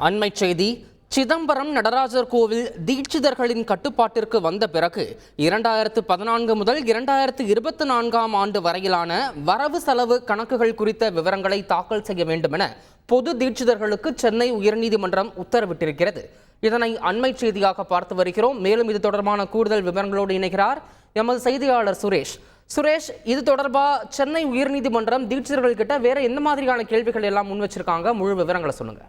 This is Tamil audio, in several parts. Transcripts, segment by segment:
அண்மை செய்தி. சிதம்பரம் நடராஜர் கோவில் தீட்சிதர்களின் கட்டுப்பாட்டிற்கு வந்த பிறகு 2014 முதல் 2024 ஆண்டு வரையிலான வரவு செலவு கணக்குகள் குறித்த விவரங்களை தாக்கல் செய்ய வேண்டும் என பொது தீட்சிதர்களுக்கு சென்னை உயர்நீதிமன்றம் உத்தரவிட்டிருக்கிறது. இதனை அண்மை செய்தியாக பார்த்து வருகிறோம். மேலும் இது தொடர்பான கூடுதல் விவரங்களோடு இணைகிறார் எமது செய்தியாளர் சுரேஷ். சுரேஷ், இது தொடர்பாக சென்னை உயர்நீதிமன்றம் தீட்சிதர்கள் கிட்ட வேற எந்த மாதிரியான கேள்விகள் எல்லாம் முன் வச்சிருக்காங்க? முழு விவரங்களை சொல்லுங்க.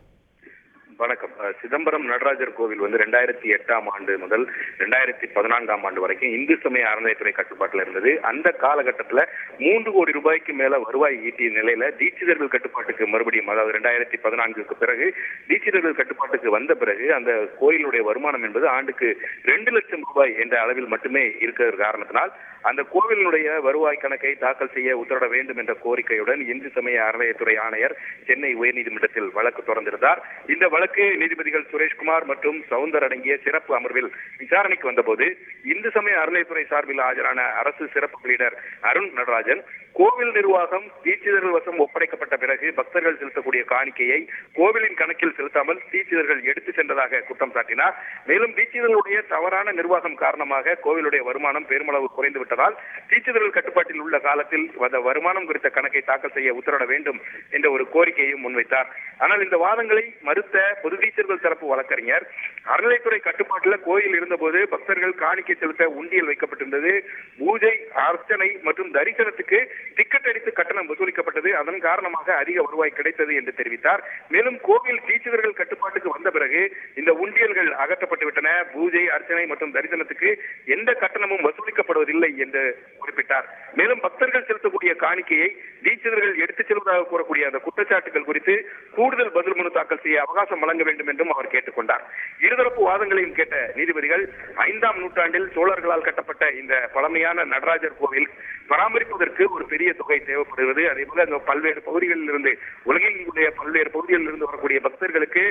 வணக்கம். சிதம்பரம் நடராஜர் கோவில் 2008 ஆண்டு முதல் 2014 ஆண்டு வரைக்கும் இந்து சமய அறநிலையத்துறை கட்டுப்பாட்டில் இருந்தது. அந்த காலகட்டத்தில் 3 கோடி ரூபாய்க்கு மேல வருவாய் ஈட்டிய நிலையில தீட்சிதர்கள் கட்டுப்பாட்டுக்கு மறுபடியும், அதாவது 2014க்கு பிறகு தீட்சிதர்கள் கட்டுப்பாட்டுக்கு வந்த பிறகு அந்த கோயிலுடைய வருமானம் என்பது ஆண்டுக்கு 2 லட்சம் ரூபாய் என்ற அளவில் மட்டுமே இருக்கிற காரணத்தினால் அந்த கோவிலுடைய வருவாய் கணக்கை தாக்கல் செய்ய உத்தரவிட வேண்டும் என்ற கோரிக்கையுடன் இந்து சமய அறநிலையத்துறை ஆணையர் சென்னை உயர்நீதிமன்றத்தில் வழக்கு தொடர்ந்திருந்தார். இந்த வழக்கு நீதிபதிகள் சுரேஷ்குமார் மற்றும் சவுந்தர் அடங்கிய சிறப்பு அமர்வில் விசாரணைக்கு வந்தபோது இந்து சமய அறநிலையத்துறை சார்பில் ஆஜரான அரசு சிறப்பு பிரிடர் அருண் நடராஜன், கோவில் நிர்வாகம் தீட்சிதர்கள் வசம் ஒப்படைக்கப்பட்ட பிறகு பக்தர்கள் செலுத்தக்கூடிய காணிக்கையை கோவிலின் கணக்கில் செலுத்தாமல் தீட்சிதர்கள் எடுத்து சென்றதாக குற்றம் சாட்டினார். மேலும் தீட்சிதர்களுடைய தவறான நிர்வாகம் காரணமாக கோவிலுடைய வருமானம் பெருமளவு குறைந்து விட்டதால் தீட்சிதர்கள் கட்டுப்பாட்டில் உள்ள காலத்தில் அந்த வருமானம் குறித்த கணக்கை தாக்கல் செய்ய உத்தரவிட வேண்டும் என்ற ஒரு கோரிக்கையையும் முன்வைத்தார். ஆனால் இந்த வாதங்களை மறுத்த பொது தீட்சிதர்கள் தரப்பு வழக்கறிஞர், அறநிலைத்துறை கட்டுப்பாட்டில் கோயில் இருந்தபோது பக்தர்கள் காணிக்கை செலுத்த உண்டியல் வைக்கப்பட்டிருந்தது, பூஜை அர்ச்சனை மற்றும் தரிசனத்துக்கு டிக்கெட் அடித்து கட்டணம் வசூலிக்கப்பட்டது, அதன் காரணமாக அதிக வருவாய் கிடைத்தது என்று தெரிவித்தார். மேலும் கோவில் தீட்சிதர்கள் கட்டுப்பாட்டுக்கு வந்த பிறகு இந்த உண்டியல்கள் அகற்றப்பட்டு விட்டன, பூஜை அர்ச்சனை மற்றும் தரிசனத்துக்கு எந்த கட்டணமும் வசூலிக்கப்படுவதில்லை என்று குறிப்பிட்டார். மேலும் பக்தர்கள் செலுத்தக்கூடிய காணிக்கையை தீட்சிதர்கள் எடுத்துச் செல்வதாக கூறக்கூடிய அந்த குற்றச்சாட்டுகள் குறித்து கூடுதல் பதில் மனு தாக்கல் செய்ய அவகாசம் வழங்க வேண்டும் என்றும் அவர் கேட்டுக்கொண்டார். இருதரப்பு வாதங்களையும் கேட்ட நீதிபதிகள் 5ஆம் நூற்றாண்டில் சோழர்களால் கட்டப்பட்ட இந்த பழமையான நடராஜர் கோவில் பராமரிப்பதற்கு ஒரு பெரிய தொகை தேவைப்படுகிறது. அதே போல அந்த பல்வேறு பகுதிகளில் இருந்து, உலகினுடைய பல்வேறு பகுதிகளில் இருந்து வரக்கூடிய பக்தர்களுக்கு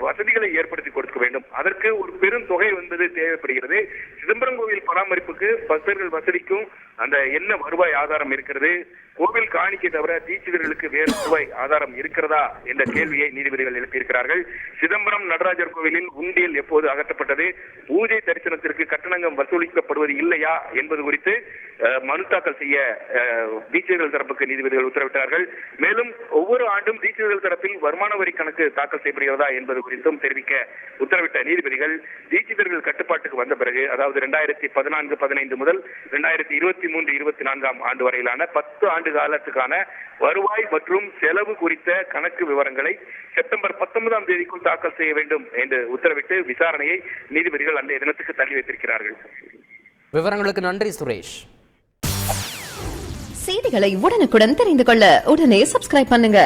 வசதிகளை ஏற்படுத்தி கொடுக்க வேண்டும். அதற்கு ஒரு பெரும் தொகை என்பது தேவைப்படுகிறது. சிதம்பரம் கோவில் பராமரிப்புக்கு பக்தர்கள் வசதிக்கும் அந்த என்ன வருவாய் ஆதாரம் இருக்கிறது, கோவில் காணிக்கை தவிர தீட்சிதர்களுக்கு வேறு வருவாய் ஆதாரம் இருக்கிறதா என்ற கேள்வியை நீதிபதிகள் எழுப்பியிருக்கிறார்கள். சிதம்பரம் நடராஜர் கோவிலில் உண்டியல் எப்போது அகற்றப்பட்டது, பூஜை தரிசனத்திற்கு கட்டணங்கள் வசூலிக்கப்படுவது இல்லையா என்பது குறித்து மனு தாக்கல் செய்ய தீட்சிதர்கள் தரப்புக்கு நீதிபதிகள் உத்தரவிட்டார்கள். மேலும் ஒவ்வொரு ஆண்டும் தீட்சிதர்கள் தரப்பில் வருமான வரி கணக்கு தாக்கல் செய்யப்படுகிறதா என்பது குறித்தும் தெரிவிக்க உத்தரவிட்ட நீதிபதிகள் தீட்சிதர்கள் கட்டுப்பாட்டுக்கு வந்த பிறகு, அதாவது 2014-15 முதல் 2023-24 ஆண்டு வரையிலான 10 ஆண்டு காலத்துக்கான வருவாய் மற்றும் செலவு குறித்த கணக்கு விவரங்களை செப்டம்பர் 19ஆம் தேதிக்குள் தாக்கல் செய்ய வேண்டும் என்று உத்தரவிட்டு விசாரணையை நீதிபதிகள் அன்றைய தினத்துக்கு தள்ளி வைத்திருக்கிறார்கள். விவரங்களுக்கு நன்றி சுரேஷ். செய்திகளை உடனுக்குடன் தெரிந்து கொள்ள உடனே சப்ஸ்கிரைப் பண்ணுங்க.